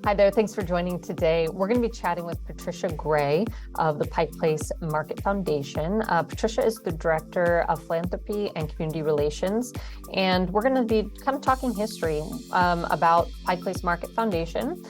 Hi there, thanks for joining today. We're going to be chatting with Patricia Gray of the Pike Place Market Foundation. Patricia is the Director of Philanthropy and Community Relations, and we're going to be kind of talking history about Pike Place Market Foundation,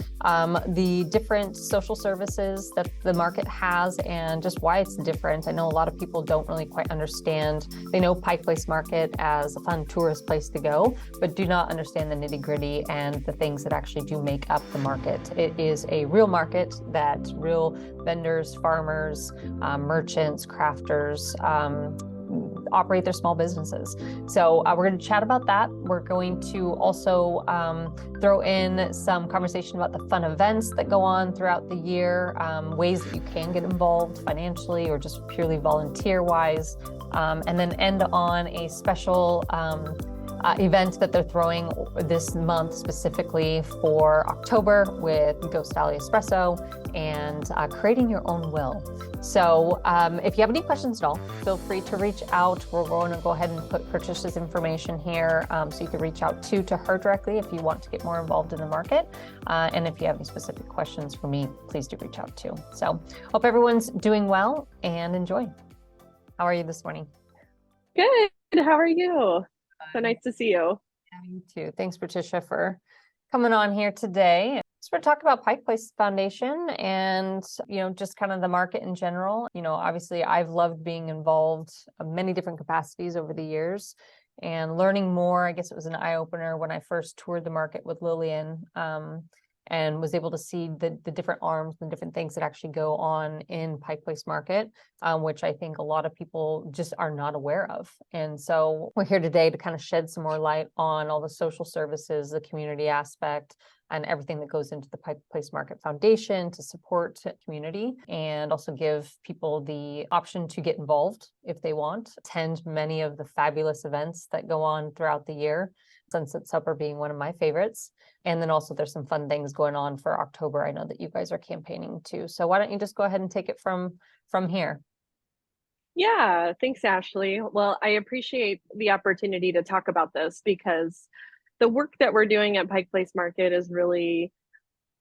the different social services that the market has, and just why it's different. I know a lot of people don't really quite understand. They know Pike Place Market as a fun tourist place to go, but do not understand the nitty-gritty and the things that actually do make up the market. It is a real market that real vendors, farmers, merchants, crafters operate their small businesses. So we're going to chat about that. We're going to also throw in some conversation about the fun events that go on throughout the year, ways that you can get involved financially or just purely volunteer-wise, and then end on a special event that they're throwing this month specifically for October with Go Style Espresso and creating your own will. So if you have any questions at all, feel free to reach out. We're going to go ahead and put Patricia's information here so you can reach out to her directly if you want to get more involved in the market. And if you have any specific questions for me, please do reach out too. So hope everyone's doing well and enjoy. How are you this morning? Good. How are you? So nice to see you. Yeah, you too. Thanks, Patricia, for coming on here today. So we're talking about Pike Place Foundation and, just kind of the market in general. Obviously I've loved being involved in many different capacities over the years and learning more. I guess it was an eye-opener when I first toured the market with Lillian and was able to see the different arms and different things that actually go on in Pike Place Market, which I think a lot of people just are not aware of. And so we're here today to kind of shed some more light on all the social services, the community aspect, and everything that goes into the Pike Place Market Foundation to support community and also give people the option to get involved if they want, attend many of the fabulous events that go on throughout the year, Sunset Supper being one of my favorites. And then also there's some fun things going on for October. I know that you guys are campaigning too. So why don't you just go ahead and take it from here? Yeah, thanks, Ashley. Well, I appreciate the opportunity to talk about this because the work that we're doing at Pike Place Market is really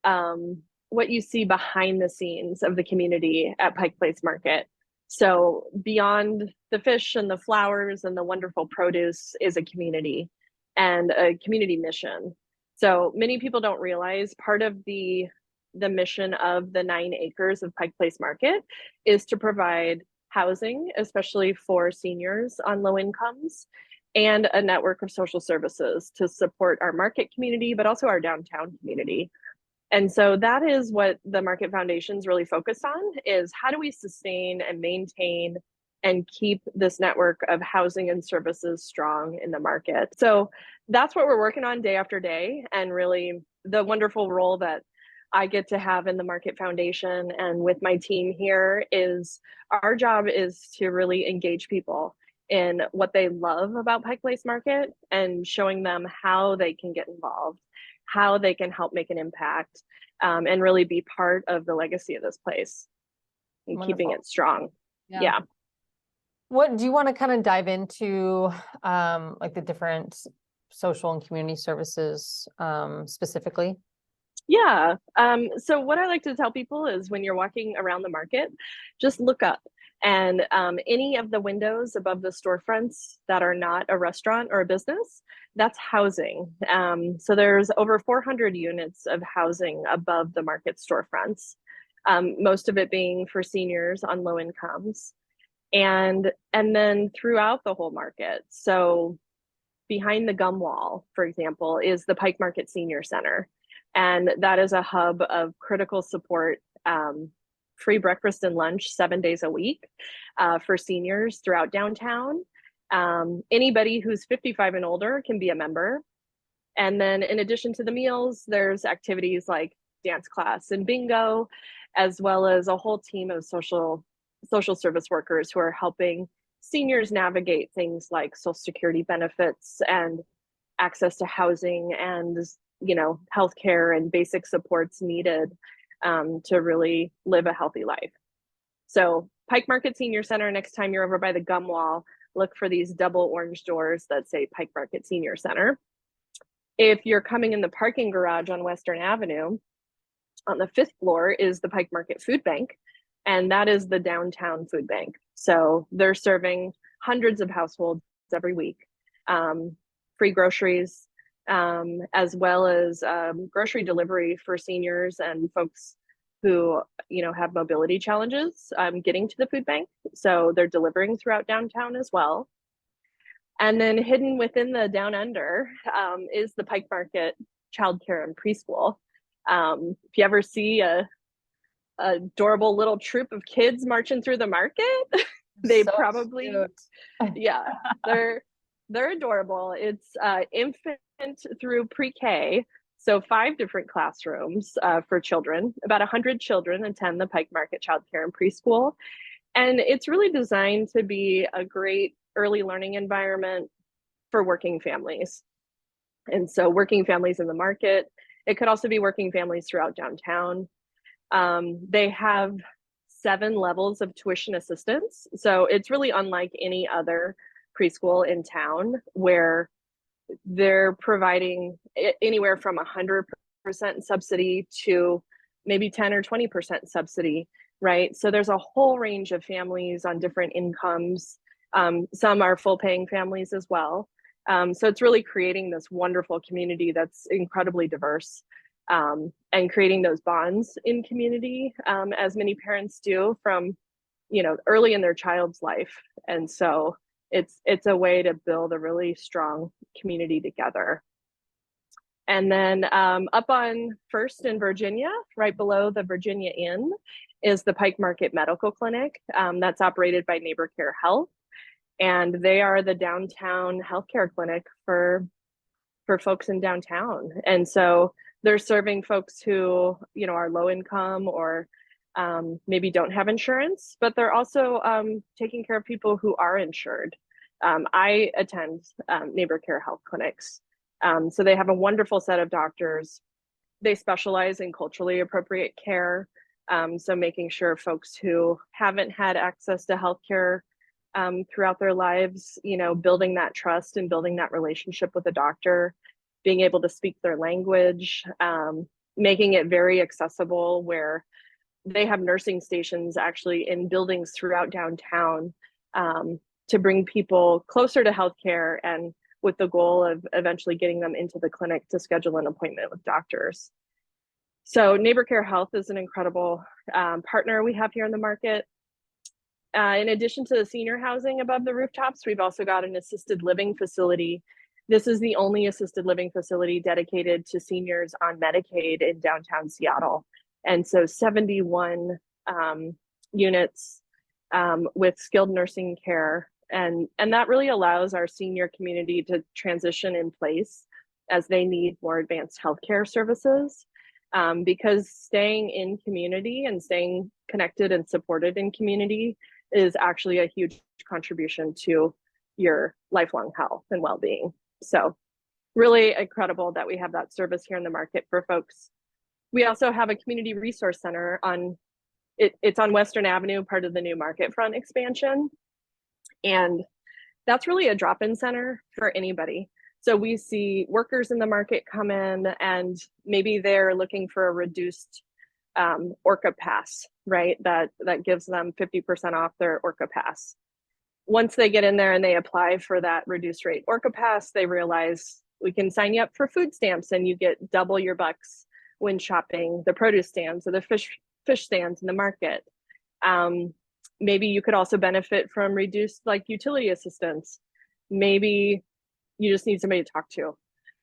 what you see behind the scenes of the community at Pike Place Market. So beyond the fish and the flowers and the wonderful produce is a community and a community mission. So many people don't realize part of the mission of the 9 acres of Pike Place Market is to provide housing, especially for seniors on low incomes, and a network of social services to support our market community, but also our downtown community. And so that is what the Market Foundation's really focused on, is how do we sustain and maintain and keep this network of housing and services strong in the market. So that's what we're working on day after day. And really the wonderful role that I get to have in the Market Foundation and with my team here is our job is to really engage people in what they love about Pike Place Market and showing them how they can get involved, how they can help make an impact, and really be part of the legacy of this place and Wonderful. keeping it strong. Yeah. What do you want to kind of dive into, like the different social and community services specifically? Yeah. So what I like to tell people is when you're walking around the market, just look up. And any of the windows above the storefronts that are not a restaurant or a business, that's housing. So there's over 400 units of housing above the market storefronts, most of it being for seniors on low incomes. And then throughout the whole market. So behind the gum wall, for example, is the Pike Market Senior Center. And that is a hub of critical support, free breakfast and lunch 7 days a week for seniors throughout downtown. Anybody who's 55 and older can be a member. And then in addition to the meals, there's activities like dance class and bingo, as well as a whole team of social service workers who are helping seniors navigate things like Social Security benefits and access to housing and healthcare and basic supports needed to really live a healthy life. So Pike Market Senior Center, next time you're over by the gum wall, look for these double orange doors that say Pike Market Senior Center. If you're coming in the parking garage on Western Avenue, on the fifth floor is the Pike Market Food Bank, and that is the downtown food bank. So they're serving hundreds of households every week, free groceries, as well as grocery delivery for seniors and folks who have mobility challenges getting to the food bank. So they're delivering throughout downtown as well. And then hidden within the down under is the Pike Market childcare and preschool. If you ever see a adorable little troop of kids marching through the market, they So probably, cute. yeah, they're adorable. It's infant through pre-K, so 5 different classrooms for children. About 100 children attend the Pike Market childcare and preschool, and it's really designed to be a great early learning environment for working families. And so working families in the market, it could also be working families throughout downtown. They have 7 levels of tuition assistance. So it's really unlike any other preschool in town, where they're providing anywhere from 100% subsidy to maybe 10 or 20% subsidy, right? So there's a whole range of families on different incomes. Some are full paying families as well. So it's really creating this wonderful community that's incredibly diverse, and creating those bonds in community, as many parents do from, early in their child's life. And so it's a way to build a really strong community together. And then up on First in Virginia, right below the Virginia Inn, is the Pike Market Medical Clinic. That's operated by Neighbor Care Health. And they are the downtown healthcare clinic for folks in downtown. And so they're serving folks who, are low income or maybe don't have insurance, but they're also taking care of people who are insured. I attend Neighbor Care Health clinics. So they have a wonderful set of doctors. They specialize in culturally appropriate care. So making sure folks who haven't had access to healthcare throughout their lives, building that trust and building that relationship with a doctor, being able to speak their language, making it very accessible, where they have nursing stations actually in buildings throughout downtown, to bring people closer to healthcare, and with the goal of eventually getting them into the clinic to schedule an appointment with doctors. So Neighbor Care Health is an incredible partner we have here in the market. In addition to the senior housing above the rooftops, we've also got an assisted living facility. This is the only assisted living facility dedicated to seniors on Medicaid in downtown Seattle. And so 71 units with skilled nursing care. And that really allows our senior community to transition in place as they need more advanced healthcare services. Because staying in community and staying connected and supported in community is actually a huge contribution to your lifelong health and well-being. So really incredible that we have that service here in the market for folks. We also have a community resource center it's on Western Avenue, part of the new market front expansion. And that's really a drop-in center for anybody. So we see workers in the market come in, and maybe they're looking for a reduced Orca pass, right? That gives them 50% off their Orca pass. Once they get in there and they apply for that reduced rate Orca pass, they realize we can sign you up for food stamps and you get double your bucks when shopping the produce stands or the fish stands in the market. Maybe you could also benefit from reduced utility assistance. Maybe you just need somebody to talk to,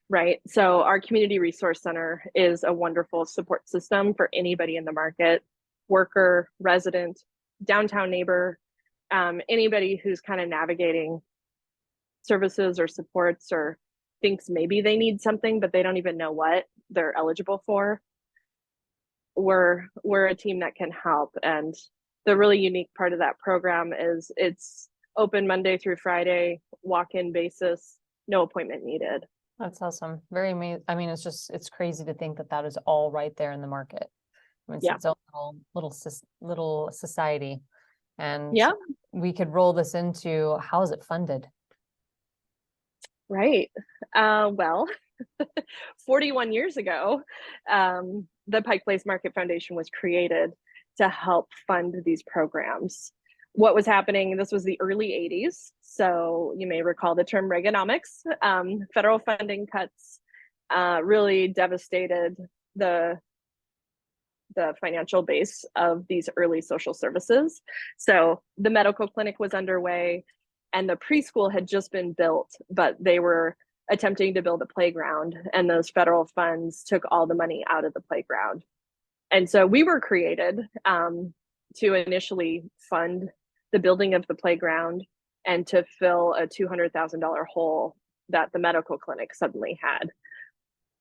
right? So our community resource center is a wonderful support system for anybody in the market, worker, resident, downtown neighbor, anybody who's kind of navigating services or supports, or thinks maybe they need something, but they don't even know what they're eligible for. We're a team that can help. And the really unique part of that program is it's open Monday through Friday, walk-in basis, no appointment needed. That's awesome. Very amazing. I mean, it's crazy to think that is all right there in the market. I mean, it's its own little society. And we could roll this into, how is it funded? Right. Well, 41 years ago, the Pike Place Market Foundation was created to help fund these programs. What was happening, this was the early 80s, so you may recall the term Reaganomics. Federal funding cuts really devastated the financial base of these early social services. So the medical clinic was underway and the preschool had just been built, but they were attempting to build a playground, and those federal funds took all the money out of the playground. And so we were created to initially fund the building of the playground and to fill a $200,000 hole that the medical clinic suddenly had.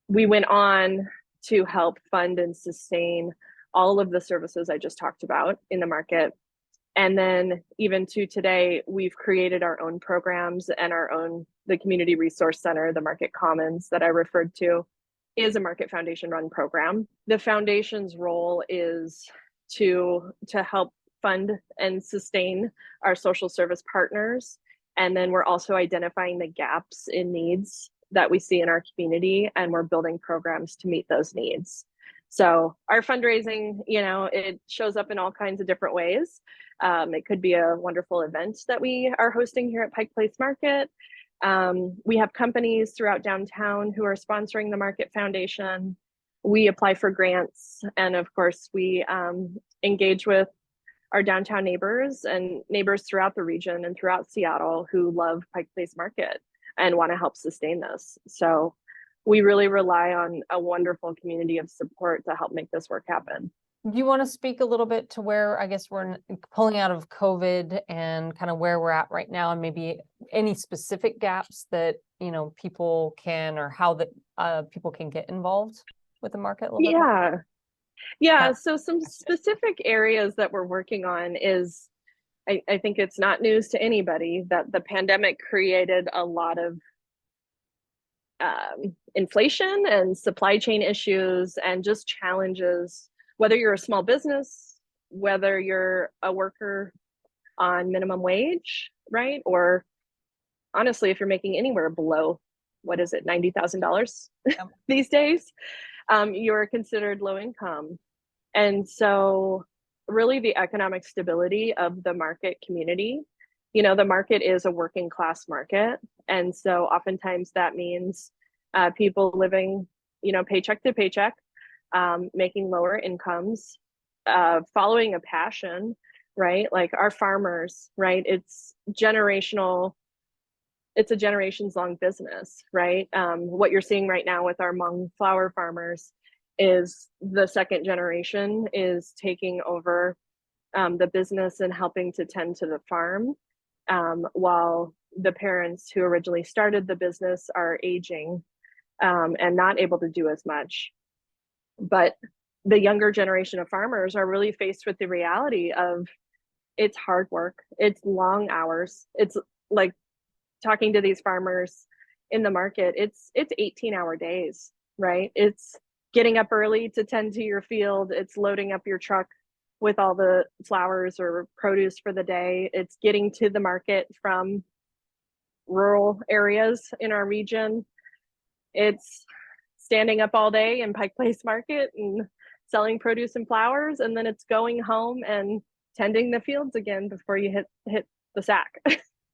We went on to help fund and sustain all of the services I just talked about in the market. And then even to today, we've created our own programs and the Community Resource Center, the Market Commons that I referred to, is a Market Foundation run program. The foundation's role is to help fund and sustain our social service partners. And then we're also identifying the gaps in needs that we see in our community, and we're building programs to meet those needs. So our fundraising, it shows up in all kinds of different ways. It could be a wonderful event that we are hosting here at Pike Place Market. We have companies throughout downtown who are sponsoring the Market Foundation. We apply for grants, and of course we engage with our downtown neighbors and neighbors throughout the region and throughout Seattle who love Pike Place Market and want to help sustain this. So we really rely on a wonderful community of support to help make this work happen. Do you want to speak a little bit to where, I guess, we're pulling out of COVID and kind of where we're at right now, and maybe any specific gaps that, people can, or how that people can get involved with the market a little bit more? Yeah. So some specific areas that we're working on is, I think it's not news to anybody that the pandemic created a lot of inflation and supply chain issues and just challenges, whether you're a small business, whether you're a worker on minimum wage, right? Or honestly, if you're making anywhere below, $90,000 these days, you're considered low income. And so really the economic stability of the market community, the market is a working class market. And so oftentimes that means people living, paycheck to paycheck, making lower incomes, following a passion, right? Like our farmers, right? It's a generations long business, right? What you're seeing right now with our Hmong flower farmers is the second generation is taking over the business and helping to tend to the farm, while the parents who originally started the business are aging and not able to do as much. But the younger generation of farmers are really faced with the reality of it's hard work, it's long hours. It's like talking to these farmers in the market, it's 18-hour days, right? It's getting up early to tend to your field. It's loading up your truck with all the flowers or produce for the day. It's getting to the market from rural areas in our region. It's standing up all day in Pike Place Market and selling produce and flowers, and then it's going home and tending the fields again before you hit the sack,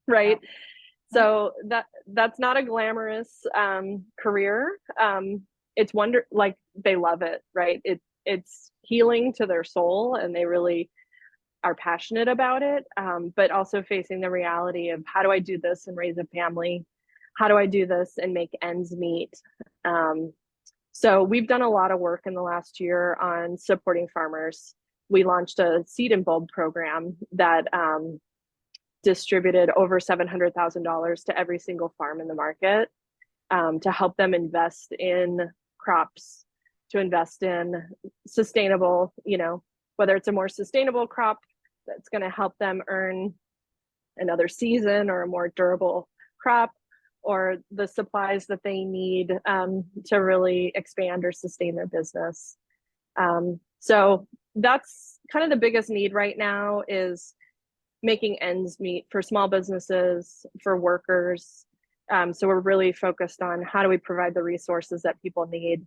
right? Yeah. So that's not a glamorous career. It's like they love it, right? It's healing to their soul, and they really are passionate about it, but also facing the reality of how do I do this and raise a family? How do I do this and make ends meet? So we've done a lot of work in the last year on supporting farmers. We launched a seed and bulb program that distributed over $700,000 to every single farm in the market to help them invest in crops, to invest in sustainable, whether it's a more sustainable crop that's going to help them earn another season, or a more durable crop, or the supplies that they need to really expand or sustain their business. So that's kind of the biggest need right now, is making ends meet for small businesses, for workers. So we're really focused on how do we provide the resources that people need.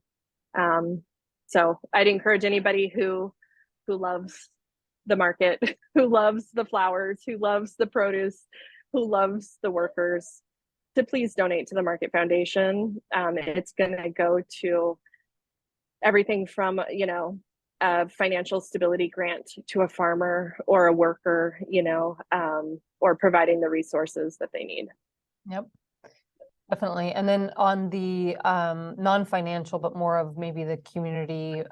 So I'd encourage anybody who loves the market, who loves the flowers, who loves the produce, who loves the workers, to please donate to the Market Foundation. It's going to go to everything from, a financial stability grant to a farmer or a worker, or providing the resources that they need. Yep. Definitely. And then on the non-financial, but more of maybe the community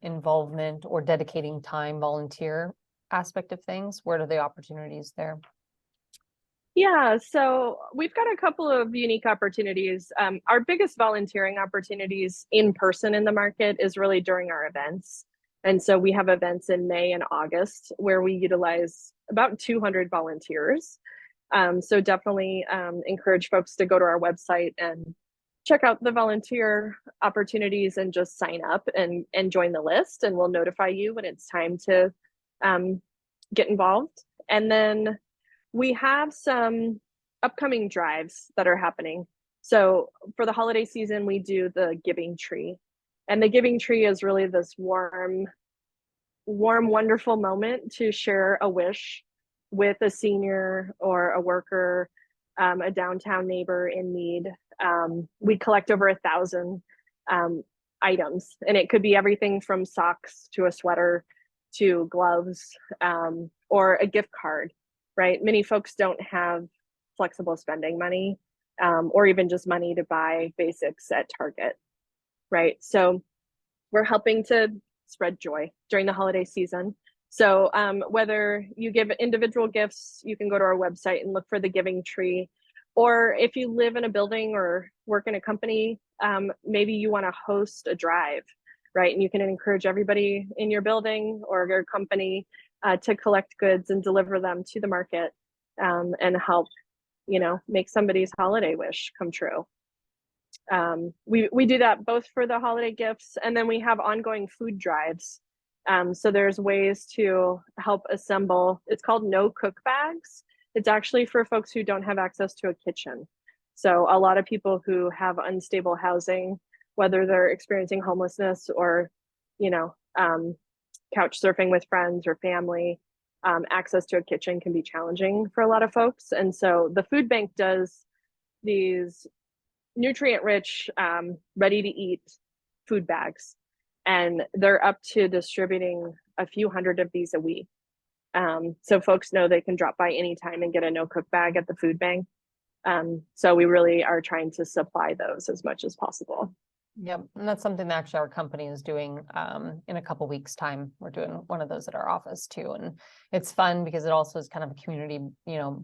involvement or dedicating time, volunteer aspect of things, where are the opportunities there? Yeah, so we've got a couple of unique opportunities. Our biggest volunteering opportunities in person in the market is really during our events. And so we have events in May and August where we utilize about 200 volunteers. So definitely encourage folks to go to our website and check out the volunteer opportunities and just sign up and join the list, and we'll notify you when it's time to get involved. And then we have some upcoming drives that are happening. So for the holiday season, we do the Giving Tree. And the Giving Tree is really this warm, wonderful moment to share a wish with a senior or a worker, a downtown neighbor in need. We collect over 1,000 items, and it could be everything from socks to a sweater to gloves, or a gift card, right? Many folks don't have flexible spending money, or even just money to buy basics at Target, right? So we're helping to spread joy during the holiday season. So whether you give individual gifts, you can go to our website and look for the Giving Tree. Or if you live in a building or work in a company, maybe you want to host a drive, right? And you can encourage everybody in your building or your company to collect goods and deliver them to the market, and help, make somebody's holiday wish come true. We do that both for the holiday gifts, and then we have ongoing food drives. So there's ways to help assemble, it's called no cook bags. It's actually for folks who don't have access to a kitchen. So a lot of people who have unstable housing, whether they're experiencing homelessness or, couch surfing with friends or family, access to a kitchen can be challenging for a lot of folks. And so the food bank does these nutrient-rich, ready-to-eat food bags, and they're up to distributing a few hundred of these a week. So folks know they can drop by anytime and get a no-cook bag at the food bank. So we really are trying to supply those as much as possible. Yep, and that's something that actually our company is doing in a couple weeks' time. We're doing one of those at our office too, and it's fun because it also is kind of a community,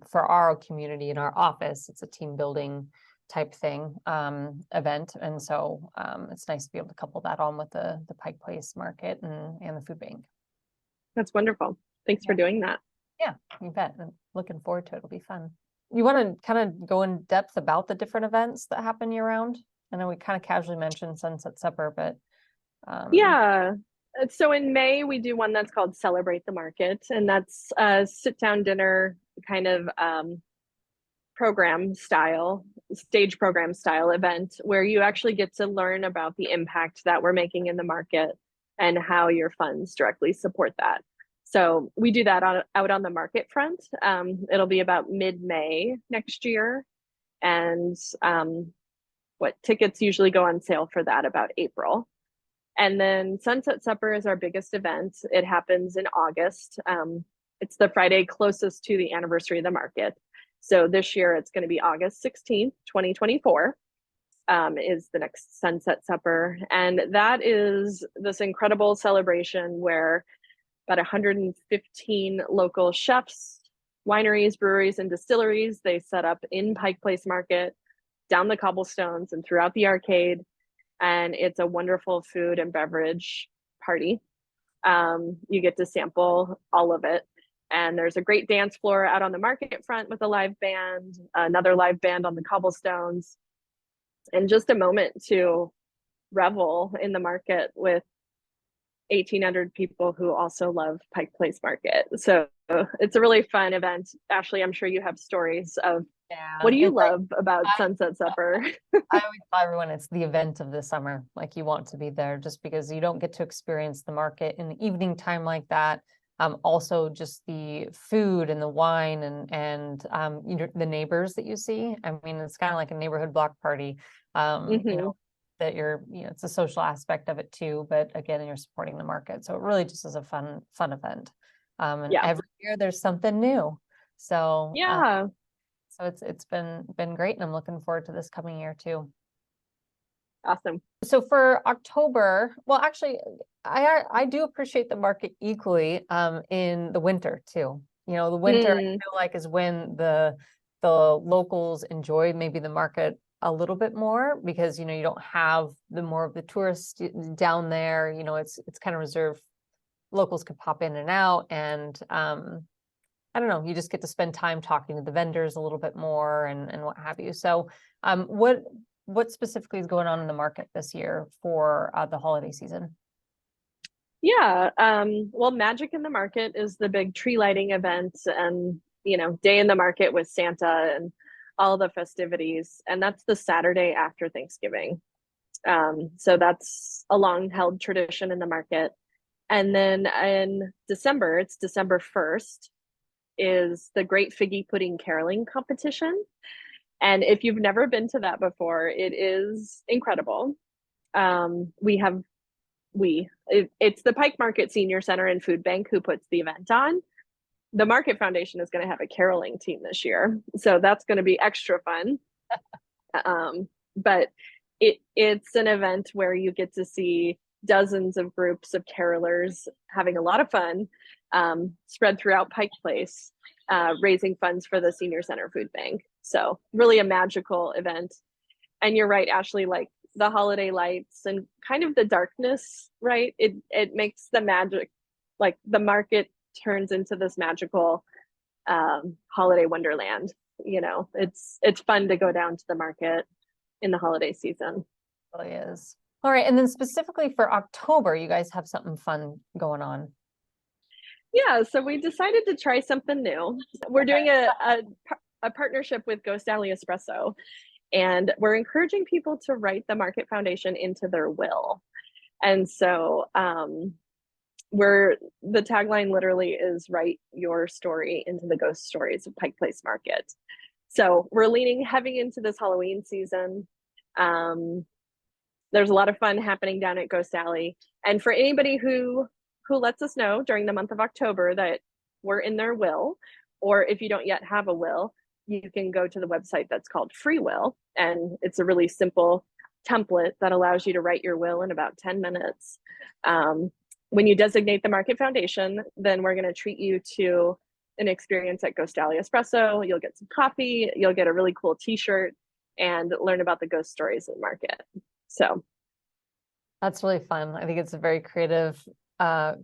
for our community in our office, it's a team building type thing, event, and so it's nice to be able to couple that on with the Pike Place Market and the food bank. That's wonderful. Thanks for doing that. Yeah, you bet. I'm looking forward to it. It'll be fun. You want to kind of go in depth about the different events that happen year round? I know we kind of casually mentioned Sunset Supper, but yeah. So in May, we do one that's called Celebrate the Market, and that's a sit-down dinner kind of stage program style event where you actually get to learn about the impact that we're making in the market and how your funds directly support that. So we do that out on the market front. It'll be about mid-May next year, and tickets usually go on sale for that about April. And then Sunset Supper is our biggest event. It happens in August. It's the Friday closest to the anniversary of the market. So this year it's going to be August 16th, 2024, is the next Sunset Supper. And that is this incredible celebration where about 115 local chefs, wineries, breweries, and distilleries, they set up in Pike Place Market, down the cobblestones and throughout the arcade. And it's a wonderful food and beverage party. You get to sample all of it. And there's a great dance floor out on the market front with a live band, another live band on the cobblestones, and just a moment to revel in the market with 1,800 people who also love Pike Place Market. So it's a really fun event. Ashley, I'm sure you have stories of what Yeah, do you it's like love about I Sunset Supper? I always tell everyone it's the event of the summer. Like you want to be there just because you don't get to experience the market in the evening time like that. Also just the food and the wine and you know, the neighbors that you see. I mean, it's kind of like a neighborhood block party. You Hmm. know, that it's a social aspect of it too, but again, you're supporting the market. So it really just is a fun event. And Yeah. every year there's something new. So Yeah. so it's been great, and I'm looking forward to this coming year too. Awesome. So for October, well, actually, I do appreciate the market equally in the winter too. You know, the winter I Mm, feel like is when the locals enjoy maybe the market a little bit more because you know you don't have the more of the tourists down there. You know, it's kind of reserved. Locals could pop in and out, and I don't know, you just get to spend time talking to the vendors a little bit more and what have you. So, what specifically is going on in the market this year for the holiday season? yeah. Well, Magic in the Market is the big tree lighting event and, Day in the Market with Santa and all the festivities. And that's the Saturday after Thanksgiving. So that's a long held tradition in the market. And then in December, it's December 1st, is the Great Figgy Pudding Caroling Competition. And if you've never been to that before, it is incredible. We have it's the Pike Market Senior Center and Food Bank who puts the event on. The Market Foundation is going to have a caroling team this year, so that's going to be extra fun. But it's an event where you get to see dozens of groups of carolers having a lot of fun, spread throughout Pike Place, raising funds for the Senior Center Food Bank. So really a magical event. And you're right, Ashley, like the holiday lights and kind of the darkness, right? It makes the magic, like the market turns into this magical holiday wonderland. It's fun to go down to the market in the holiday season. It really is. All right, and then specifically for October, you guys have something fun going on. Yeah, so we decided to try something new. We're doing a partnership with Ghost Alley Espresso, and we're encouraging people to write the Market Foundation into their will. And so the tagline literally is write your story into the ghost stories of Pike Place Market. So we're leaning heavy into this Halloween season. There's a lot of fun happening down at Ghost Alley. And for anybody who lets us know during the month of October that we're in their will, or if you don't yet have a will, you can go to the website that's called Free Will. And it's a really simple template that allows you to write your will in about 10 minutes. When you designate the Market Foundation, then we're going to treat you to an experience at Ghost Alley Espresso. You'll get some coffee, you'll get a really cool t-shirt, and learn about the ghost stories of the market. So That's really fun. I think it's a very creative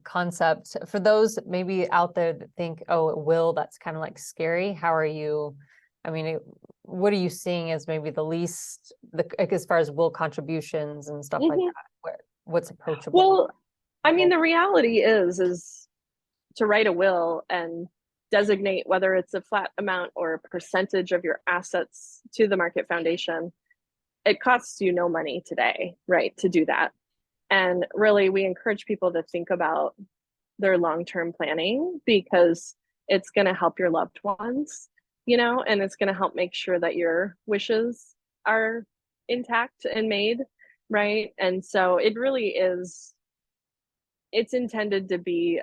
concept. For those maybe out there that think, oh, it will, that's kind of like scary. How are you? I mean, what are you seeing as maybe the least, like as far as will contributions and stuff like mhm. that? What's approachable? Well, I mean, the reality is to write a will and designate whether it's a flat amount or a percentage of your assets to the Market Foundation. It costs you no money today, right, to do that. And really, we encourage people to think about their long-term planning because it's going to help your loved ones, and it's going to help make sure that your wishes are intact and made, right? And so it really is, it's intended to be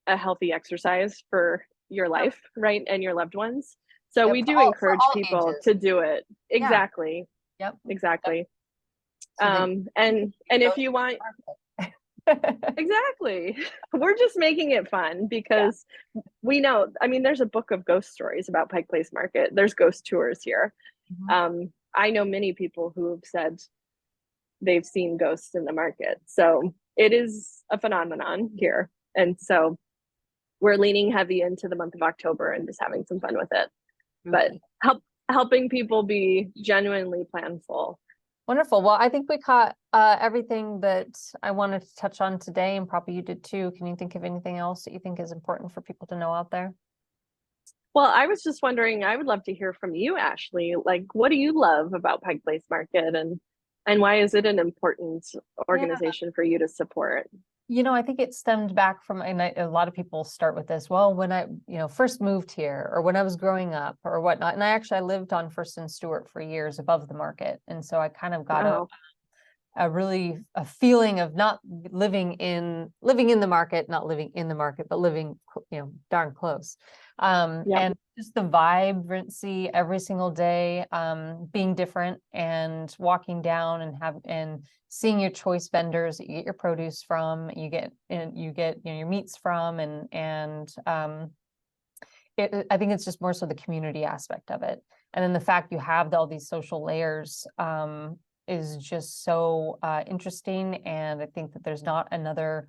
a healthy exercise for your life, right? And your loved ones. So Yep, we do for encourage all people ages. to do it. Yeah. Exactly. Yep. Exactly. So that And if you want, exactly, we're just making it fun yeah. because we know, I mean, there's a book of ghost stories about Pike Place Market. There's ghost tours here. Mhm. I know many people who have said they've seen ghosts in the market. So it is a phenomenon here. And so we're leaning heavy into the month of October and just having some fun with it. But helping people be genuinely planful Wonderful. Well, I think we caught everything that I wanted to touch on today, and probably you did too. Can you think of anything else that you think is important for people to know out there? Well, I was just wondering, I would love to hear from you, Ashley. Like, what do you love about Pike Place Market, and why is it an important Yeah. organization for you to support? I think it stemmed back from, and a lot of people start with this, well, when I, first moved here or when I was growing up or whatnot. And I lived on First and Stewart for years above the market. And so I kind of got Oh, a feeling of not living in the market, not living in the market, but living, darn close. yep. And just the vibrancy every single day, being different and walking down and seeing your choice vendors that you get your produce from, you get your meats from, I think it's just more so the community aspect of it. And then the fact you have all these social layers, is just so interesting. And I think that there's not another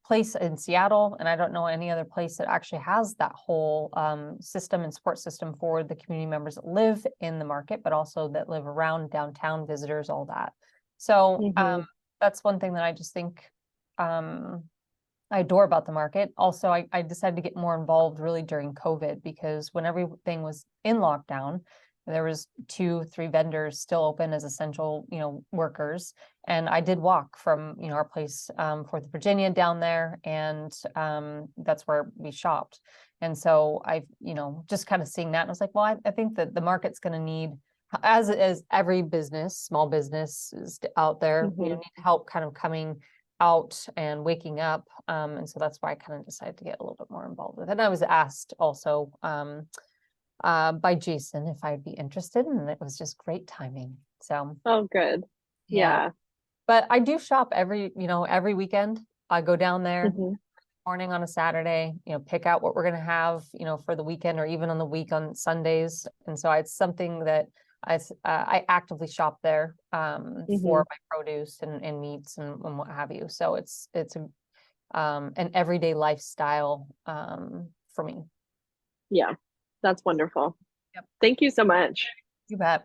place in Seattle, and I don't know any other place that actually has that whole system and support system for the community members that live in the market, but also that live around downtown, visitors, all that. So Hmm. that's one thing that I just think I adore about the market. Also, I decided to get more involved really during COVID, because when everything was in lockdown, there was 2-3 vendors still open as essential, workers. And I did walk from, our place, 4th of Virginia down there, and that's where we shopped. And so I, just kind of seeing that, and I was like, well, I think that the market's going to need, as every business, small business is out there, Hmm. need help kind of coming out and waking up. And so that's why I kind of decided to get a little bit more involved with it. And I was asked also, by Jason if I'd be interested, and it was just great timing. So Oh, good. yeah, Yeah. but I do shop every weekend. I go down there Hmm. morning on a Saturday, pick out what we're gonna have, for the weekend or even on the week on Sundays. And so it's something that I actively shop there Hmm. for my produce and meats and what have you. So it's an everyday lifestyle for me. Yeah, that's wonderful. Yep. Thank you so much. You bet.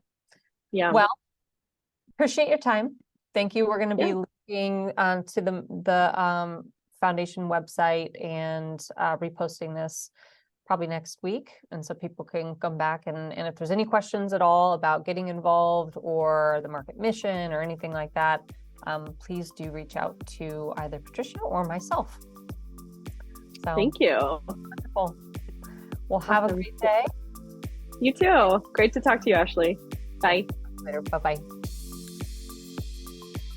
Yeah. Well, appreciate your time. Thank you. We're going to Yeah. be linking to the foundation website and reposting this probably next week. And so people can come back and if there's any questions at all about getting involved or the market mission or anything like that, please do reach out to either Patricia or myself. So Thank you. wonderful. Well, have a Awesome. great day. You too. Great to talk to you, Ashley. Bye. Later. Bye-bye.